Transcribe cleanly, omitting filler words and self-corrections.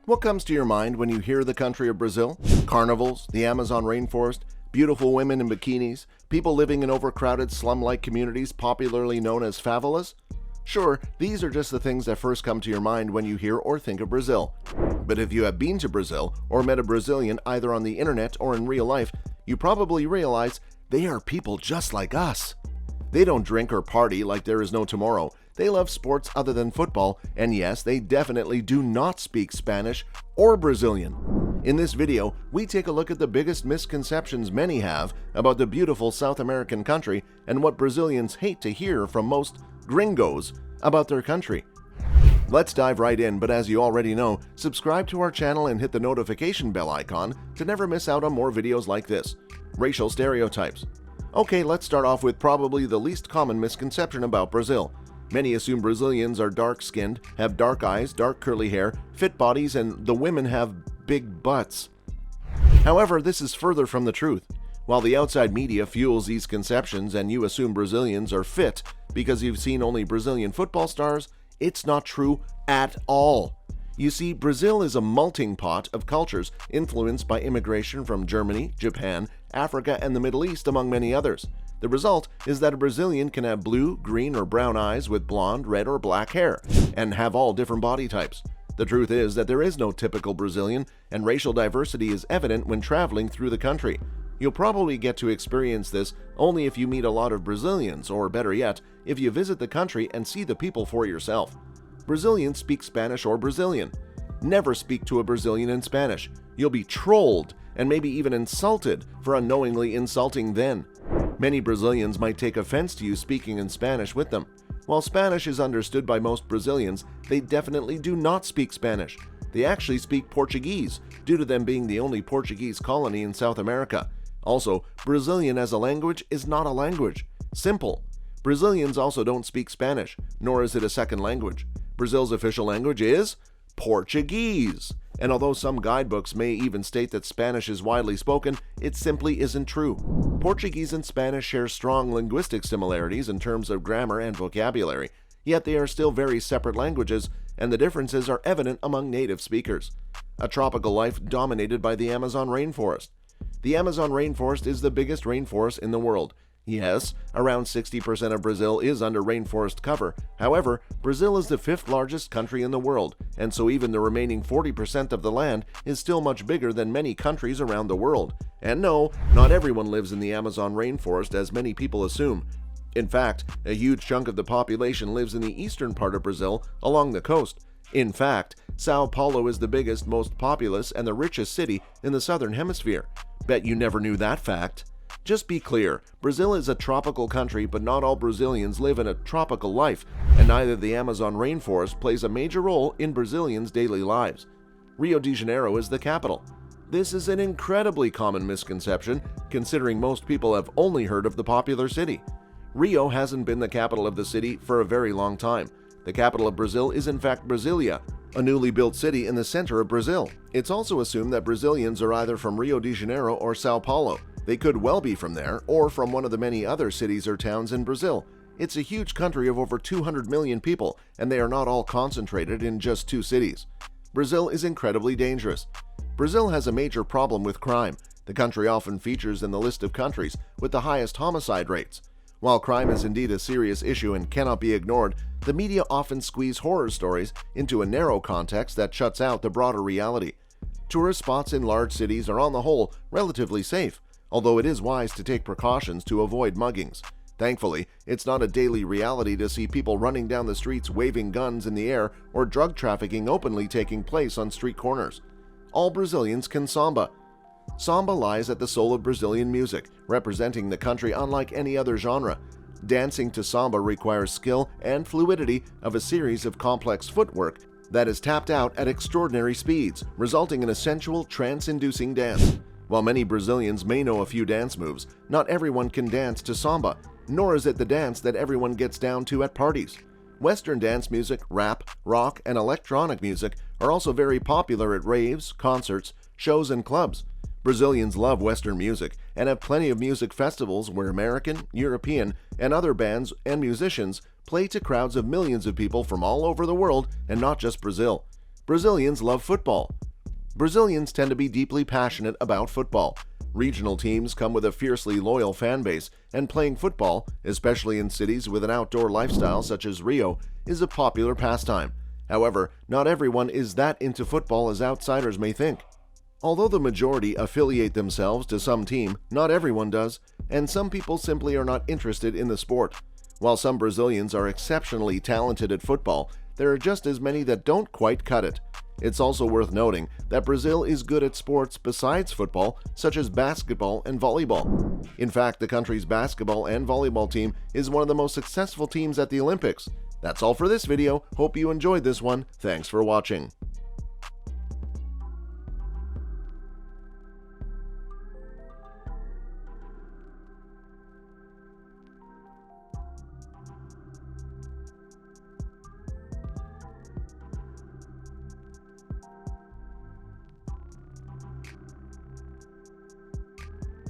What comes to your mind when you hear the country of Brazil? Carnivals, the Amazon rainforest, beautiful women in bikinis, people living in overcrowded slum-like communities popularly known as favelas? Sure, these are just the things that first come to your mind when you hear or think of Brazil. But if you have been to Brazil or met a Brazilian either on the internet or in real life, you probably realize they are people just like us. They don't drink or party like there is no tomorrow. They love sports other than football, and yes, they definitely do not speak Spanish or Brazilian. In this video, we take a look at the biggest misconceptions many have about the beautiful South American country and what Brazilians hate to hear from most gringos about their country. Let's dive right in, but as you already know, subscribe to our channel and hit the notification bell icon to never miss out on more videos like this. Racial stereotypes. Okay, let's start off with probably the least common misconception about Brazil. Many assume Brazilians are dark-skinned, have dark eyes, dark curly hair, fit bodies, and the women have big butts. However, this is further from the truth. While the outside media fuels these conceptions and you assume Brazilians are fit because you've seen only Brazilian football stars, it's not true at all. You see, Brazil is a melting pot of cultures influenced by immigration from Germany, Japan, Africa, and the Middle East, among many others. The result is that a Brazilian can have blue, green, or brown eyes with blonde, red, or black hair, and have all different body types. The truth is that there is no typical Brazilian, and racial diversity is evident when traveling through the country. You'll probably get to experience this only if you meet a lot of Brazilians, or better yet, if you visit the country and see the people for yourself. Brazilians speak Spanish or Brazilian. Never speak to a Brazilian in Spanish. You'll be trolled and maybe even insulted for unknowingly insulting them. Many Brazilians might take offense to you speaking in Spanish with them. While Spanish is understood by most Brazilians, they definitely do not speak Spanish. They actually speak Portuguese, due to them being the only Portuguese colony in South America. Also, Brazilian as a language is not a language. Simple. Brazilians also don't speak Spanish, nor is it a second language. Brazil's official language is Portuguese. And although some guidebooks may even state that Spanish is widely spoken, it simply isn't true. Portuguese and Spanish share strong linguistic similarities in terms of grammar and vocabulary, yet they are still very separate languages, and the differences are evident among native speakers. A tropical life dominated by the Amazon rainforest. The Amazon rainforest is the biggest rainforest in the world. Yes, around 60% of Brazil is under rainforest cover. However, Brazil is the fifth largest country in the world, and so even the remaining 40% of the land is still much bigger than many countries around the world. And no, not everyone lives in the Amazon rainforest as many people assume. In fact, a huge chunk of the population lives in the eastern part of Brazil along the coast. In fact, Sao Paulo is the biggest, most populous, and the richest city in the southern hemisphere. Bet you never knew that fact. Just be clear, Brazil is a tropical country, but not all Brazilians live in a tropical life, and neither the Amazon rainforest plays a major role in Brazilians' daily lives. Rio de Janeiro is the capital. This is an incredibly common misconception, considering most people have only heard of the popular city. Rio hasn't been the capital of the city for a very long time. The capital of Brazil is in fact Brasilia, a newly built city in the center of Brazil. It's also assumed that Brazilians are either from Rio de Janeiro or Sao Paulo. They could well be from there, or from one of the many other cities or towns in Brazil. It's a huge country of over 200 million people, and they are not all concentrated in just two cities. Brazil is incredibly dangerous. Brazil has a major problem with crime. The country often features in the list of countries with the highest homicide rates. While crime is indeed a serious issue and cannot be ignored, the media often squeeze horror stories into a narrow context that shuts out the broader reality. Tourist spots in large cities are on the whole relatively safe, although it is wise to take precautions to avoid muggings. Thankfully, it's not a daily reality to see people running down the streets waving guns in the air or drug trafficking openly taking place on street corners. All Brazilians can samba. Samba lies at the soul of Brazilian music, representing the country unlike any other genre. Dancing to samba requires skill and fluidity of a series of complex footwork that is tapped out at extraordinary speeds, resulting in a sensual, trance-inducing dance. While many Brazilians may know a few dance moves, not everyone can dance to samba, nor is it the dance that everyone gets down to at parties. Western dance music, rap, rock, and electronic music are also very popular at raves, concerts, shows, and clubs. Brazilians love Western music and have plenty of music festivals where American, European, and other bands and musicians play to crowds of millions of people from all over the world and not just Brazil. Brazilians love football. Brazilians tend to be deeply passionate about football. Regional teams come with a fiercely loyal fan base, and playing football, especially in cities with an outdoor lifestyle such as Rio, is a popular pastime. However, not everyone is that into football as outsiders may think. Although the majority affiliate themselves to some team, not everyone does, and some people simply are not interested in the sport. While some Brazilians are exceptionally talented at football, there are just as many that don't quite cut it. It's also worth noting that Brazil is good at sports besides football, such as basketball and volleyball. In fact, the country's basketball and volleyball team is one of the most successful teams at the Olympics. That's all for this video. Hope you enjoyed this one. Thanks for watching.